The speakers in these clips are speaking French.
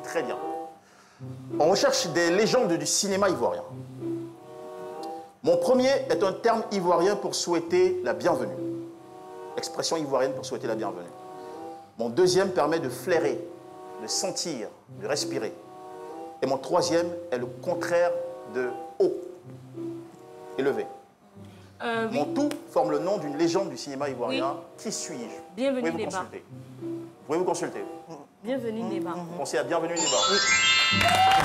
Très bien. On recherche des légendes du cinéma ivoirien. Mon premier est un terme ivoirien pour souhaiter la bienvenue. Expression ivoirienne pour souhaiter la bienvenue. Mon deuxième permet de flairer, de sentir, de respirer. Et mon troisième est le contraire de haut, élevé. Mon tout forme le nom d'une légende du cinéma ivoirien. Oui. Qui suis-je? Bienvenue Néba. Vous pouvez vous consulter. Bienvenue Néba. Pensez à Bienvenue Néba. Oui.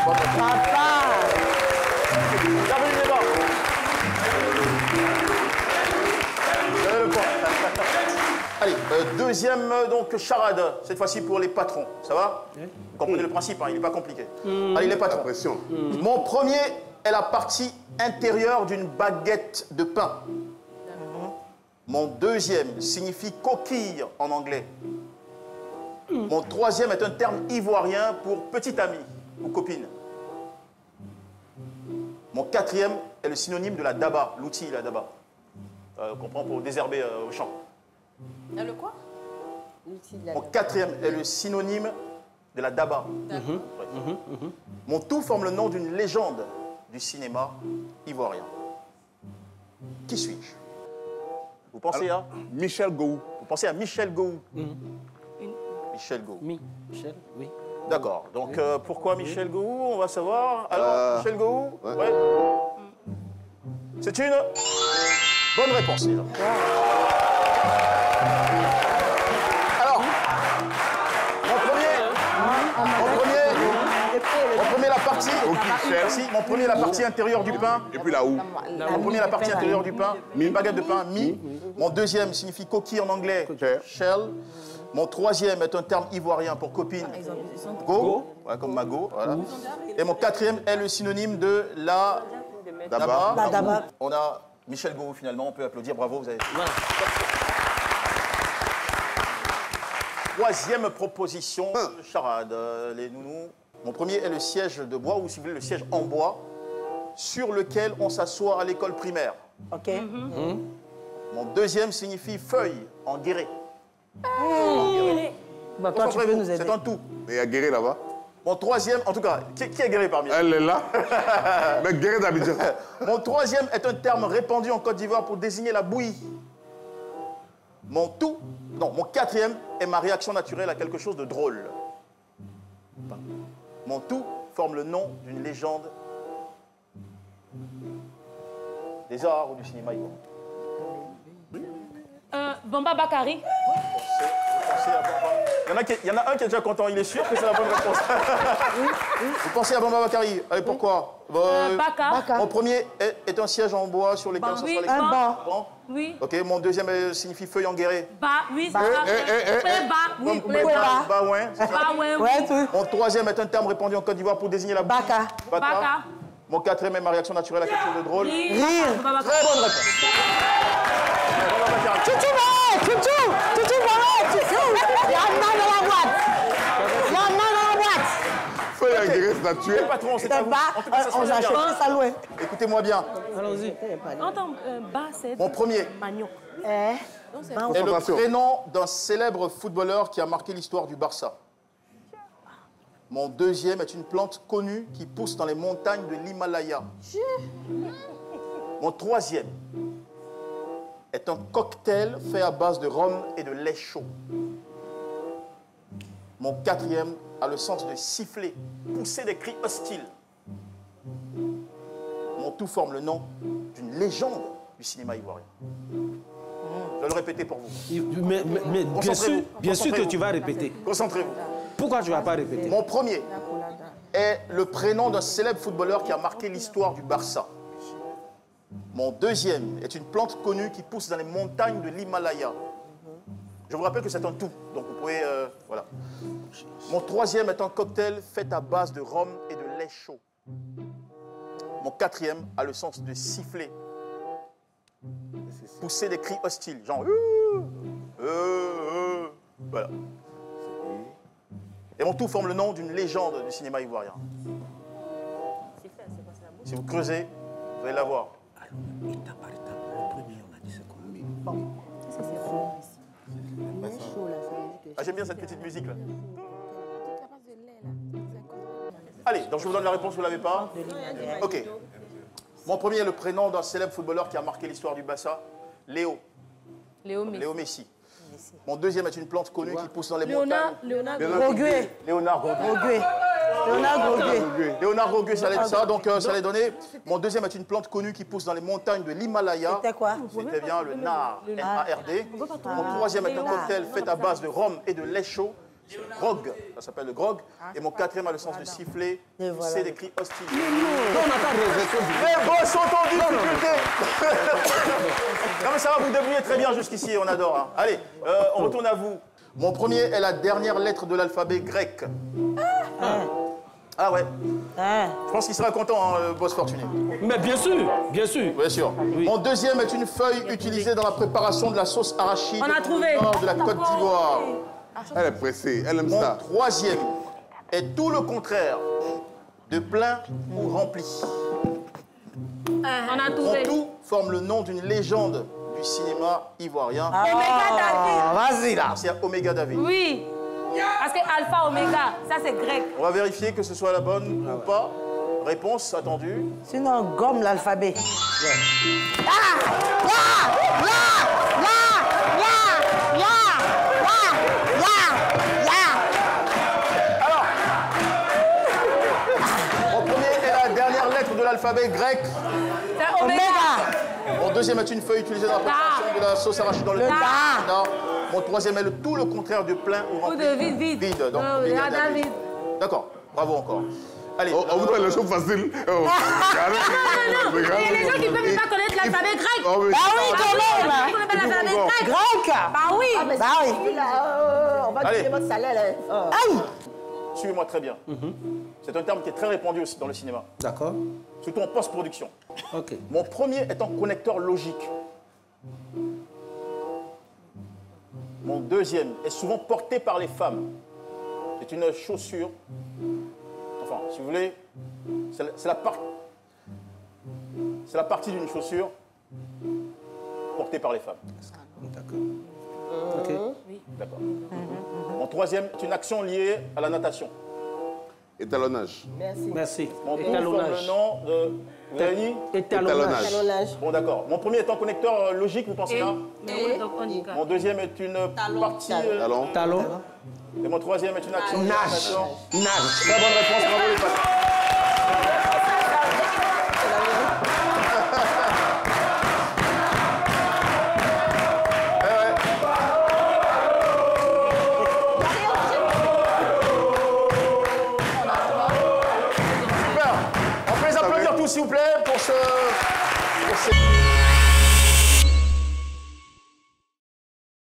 Papa. Bienvenue Néba. Allez, deuxième donc charade, cette fois-ci pour les patrons. Ça va? Vous comprenez le principe, hein, il n'est pas compliqué. Allez, les patrons. Mon premier est la partie intérieure d'une baguette de pain. Mon deuxième signifie coquille en anglais. Mon troisième est un terme ivoirien pour petit ami ou copine. Mon quatrième est le synonyme de la daba, l'outil la daba. Qu'on prend pour désherber au champ. Le quoi? Mon quatrième est le synonyme de la daba. Mon tout forme le nom d'une légende du cinéma ivoirien. Qui suis-je? Vous pensez à Michel Gou. Vous pensez à Michel Gou. Michel Gou. Michel, oui. D'accord. Donc, pourquoi Michel Gou? On va savoir. Alors, Michel Gou, ouais. C'est une bonne réponse, déjà. Alors, mon premier, la partie. Merci. Mon premier, la partie intérieure du pain. Et puis là où? Mon premier, la partie intérieure du pain. Une baguette de pain, mi. Mon deuxième signifie coquille en anglais, shell. Mon troisième est un terme ivoirien pour copine, go, ouais, comme mago. Voilà. Et mon quatrième est le synonyme de la daba. On a Michel Go finalement, on peut applaudir, bravo, vous avez... Troisième proposition de charade, les nounous. Mon premier est le siège de bois, ou si vous voulez, le siège en bois, sur lequel on s'assoit à l'école primaire. Ok. Mon deuxième signifie feuille en guéret. Bah, toi, tu peux nous aider. C'est un tout. Mais il y a Guéré là-bas. Mon troisième, en tout cas, qui est Guéré parmi eux? Elle est là. Mais Guéré d'Abidjan. Mon troisième est un terme répandu en Côte d'Ivoire pour désigner la bouillie. Mon quatrième est ma réaction naturelle à quelque chose de drôle. Mon tout forme le nom d'une légende des arts ou du cinéma ivoirien. Bamba Bakari. Vous pensez à Bamba? Il y en a un qui est déjà content, il est sûr que c'est la bonne réponse. Vous pensez à Bamba Bakari? Allez, pourquoi? Baka. Mon premier est un siège en bois sur lequel on s'assoit les Un banc. Bon. Oui. Ok, mon deuxième signifie feuille en guéret. Oui, c'est ça. Baouin. Ouais, tout. Mon troisième est un terme répandu en Côte d'Ivoire pour désigner la bouillie. Baka. Mon quatrième est ma réaction naturelle à quelque chose de drôle. Rire. Très bonne réponse. Tutu, il y a un man dans la boîte. Feuille à Guéré, c'est tué. Le patron, c'est à vous. En tout cas, ça se On passe a bien. acheté ça loin. Écoutez-moi bien. Allons-y. Entends, c'est Mon premier Magnon. est le prénom d'un célèbre footballeur qui a marqué l'histoire du Barça. Mon deuxième est une plante connue qui pousse dans les montagnes de l'Himalaya. Mon troisième est un cocktail fait à base de rhum et de lait chaud. Mon quatrième a le sens de siffler, pousser des cris hostiles. Mon tout forme le nom d'une légende du cinéma ivoirien. Je vais le répéter pour vous. Mais bien sûr que tu vas répéter. Concentrez-vous. Pourquoi tu ne vas pas répéter? Mon premier est le prénom d'un célèbre footballeur qui a marqué l'histoire du Barça. Mon deuxième est une plante connue qui pousse dans les montagnes de l'Himalaya. Je vous rappelle que c'est un tout, donc vous pouvez... voilà. Mon troisième est un cocktail fait à base de rhum et de lait chaud. Mon quatrième a le sens de siffler, pousser des cris hostiles, genre... Voilà. Et mon tout forme le nom d'une légende du cinéma ivoirien. Si vous creusez, vous allez la voir. Étape par étape, le premier, on a dit c'est quoi? Ça, c'est bon ici. Ah, j'aime bien cette petite musique là. Allez, donc je vous donne la réponse, vous ne l'avez pas? Ok. Mon premier est le prénom d'un célèbre footballeur qui a marqué l'histoire du Barça, Léo. Léo Messi. Léo Messi. Mon deuxième est une plante connue qui pousse dans les montagnes. Léonard. Groguet. Léonard Groguet. Groguet. Léonard Groguet. Léonard Groguet, ça allait donner. Mon deuxième est une plante connue qui pousse dans les montagnes de l'Himalaya. C'était quoi? C'était bien le nard, N-A-R-D. Mon troisième est un cocktail fait à base de rhum et de lait chaud. Grog, ça s'appelle le grog. Et mon quatrième a le sens de siffler. C'est des cris hostiles. Les boissons sont en difficulté. Non mais ça va, vous débrouiller très bien jusqu'ici, on adore. Hein. Allez, on retourne à vous. Mon premier est la dernière lettre de l'alphabet grec. Ah ouais. Je pense qu'il sera content, hein, le boss fortuné. Mais bien sûr, bien sûr. Bien sûr. Oui. Mon deuxième est une feuille utilisée dans la préparation de la sauce arachide. On a trouvé. De la Côte d'Ivoire. Elle est pressée, elle aime Mon ça. troisième est tout le contraire de plein ou rempli. On a Mon trouvé. tout forme le nom d'une légende du cinéma ivoirien. Vas-y là. C'est Omega David. Oui. Parce que Alpha, Oméga, ça c'est grec. On va vérifier que ce soit la bonne ou pas. Réponse attendue. Sinon, on gomme l'alphabet. Alors, mon premier est la dernière lettre de l'alphabet grec. C'est Oméga. Mon deuxième est une feuille utilisée dans la préparation de la sauce arachide dans le Da. Mon troisième est tout le contraire de plein ou Ou rempli. de vide. Vide. Donc, Oh, Omega il y a David. D'accord, bravo encore. Allez, On vous donne les choses faciles. Oh, Il y a des gens qui ne peuvent pas connaître l'alphabet grec. Oh, mais Ah oui, quand même. Ils ne connaissent pas l'alphabet grec. Grec. Bah oui. Bah oui. On va Allez. donner votre salaire. Là. Aïe. suivez-moi très bien. C'est un terme qui est très répandu aussi dans le cinéma, D'accord. surtout en post-production. Ok. Mon premier est un connecteur logique. Mon deuxième est souvent porté par les femmes. C'est une chaussure. Enfin, si vous voulez, c'est la partie d'une chaussure portée par les femmes. D'accord. Ok. D'accord. Mon troisième est une action liée à la natation. Étalonnage. Merci. Merci. Mon tout forme le nom de... Vous avez dit? Étalonnage. Talonnage. Bon, d'accord. Mon premier est un connecteur logique, vous pensez là? Et donc on y va. Mon deuxième est une partie... Talon. Talon. Et mon troisième est une action liée à la Nage. natation. Nage. Très bonne réponse, bravo les patrons. Super. On peut les applaudir tous, s'il vous plaît, pour ce...